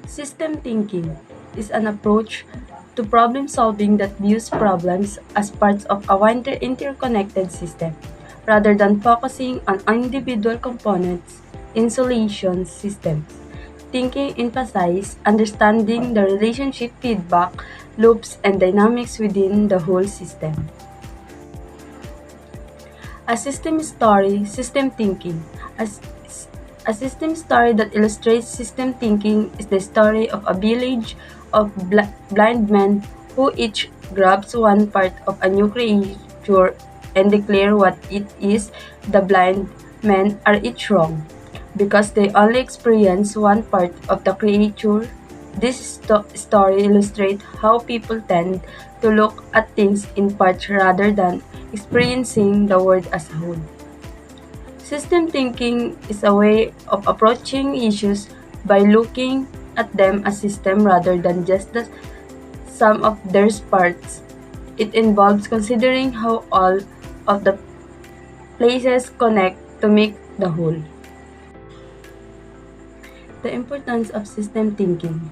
System thinking is an approach to problem solving that views problems as parts of a wider interconnected system, rather than focusing on individual components in solution systems. Thinking emphasizes understanding the relationship, feedback, loops, and dynamics within the whole system. A system story, system thinking. A system story that illustrates system thinking is the story of a village of blind men who each grabs one part of a new creature and declare what it is. The blind men are each wrong because they only experience one part of the creature. This story illustrates how people tend to look at things in parts rather than experiencing the world as a whole. System thinking is a way of approaching issues by looking at them as system rather than just the sum of their parts. It involves considering how all of the places connect to make the whole. The importance of system thinking.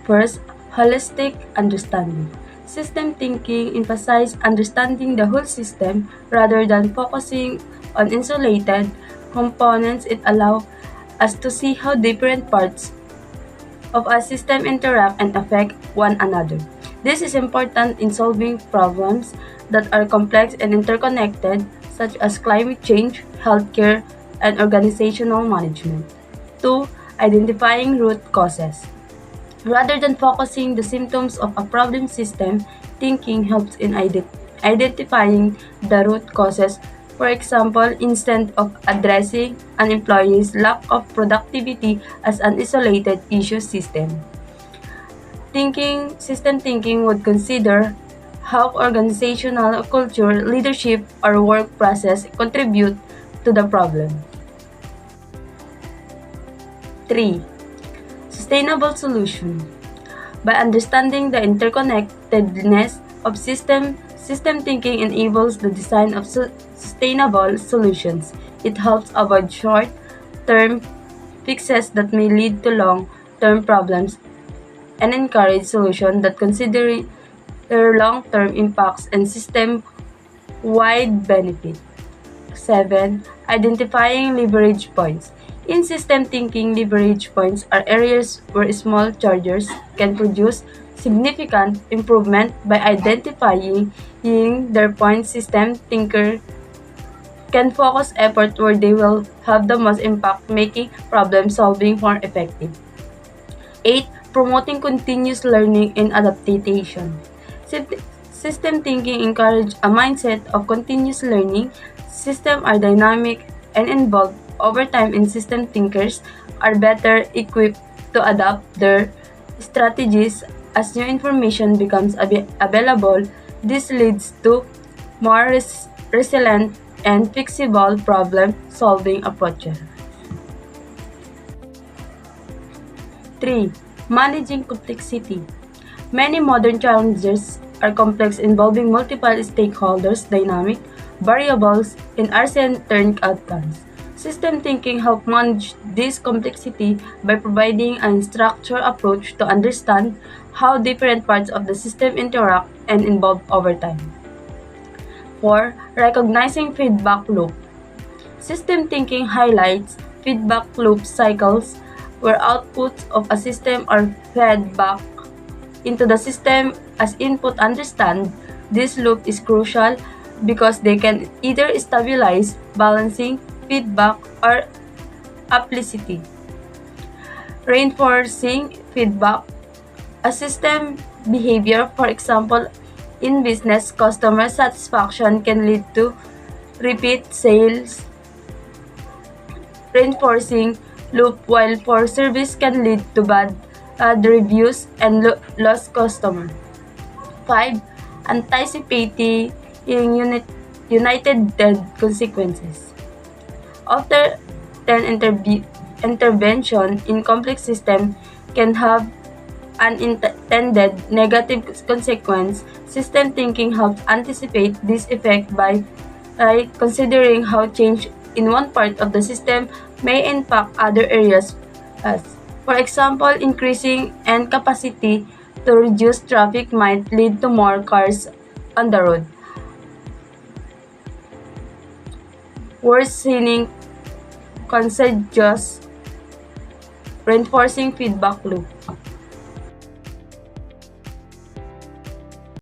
First, holistic understanding. System thinking emphasizes understanding the whole system rather than focusing on isolated components. It allows us to see how different parts of a system interact and affect one another. This is important in solving problems that are complex and interconnected, such as climate change, healthcare, and organizational management. 2. Identifying root causes. Rather than focusing the symptoms of a problem, system thinking helps in identifying the root causes. For example, instead of addressing an employee's lack of productivity as an isolated issue, system thinking would consider how organizational culture, leadership, or work process contribute to the problem. 3. Sustainable solution. By understanding the interconnectedness of system thinking enables the design of sustainable solutions. It helps avoid short-term fixes that may lead to long-term problems and encourage solutions that consider their long-term impacts and system-wide benefit. 7. Identifying leverage points. In system thinking, leverage points are areas where small changes can produce significant improvement. By identifying their points, system thinker can focus effort where they will have the most impact, making problem solving more effective. 8. Promoting continuous learning and adaptation. System thinking encourages a mindset of continuous learning. Systems are dynamic and involved over time, and system thinkers are better equipped to adapt their strategies as new information becomes available. This leads to more resilient and flexible problem-solving approaches. 3. Managing complexity. Many modern challenges are complex, involving multiple stakeholders, dynamic variables, and asynchronous outcomes. System thinking helps manage this complexity by providing a structured approach to understand how different parts of the system interact and evolve over time. 4. Recognizing feedback loop. System thinking highlights feedback loop cycles where outputs of a system are fed back into the system as input. Understand this loop is crucial because they can either stabilize, balancing, feedback, or amplitude. Reinforcing feedback. A system behavior, for example, in business, customer satisfaction can lead to repeat sales. Reinforcing loop, while poor service can lead to bad reviews and lost customer. 5. Anticipating united consequences. After intervention in complex system can have unintended negative consequence. System thinking helps anticipate this effect by considering how change in one part of the system may impact other areas. For example, increasing end capacity to reduce traffic might lead to more cars on the road, worsening contagious, reinforcing feedback loop.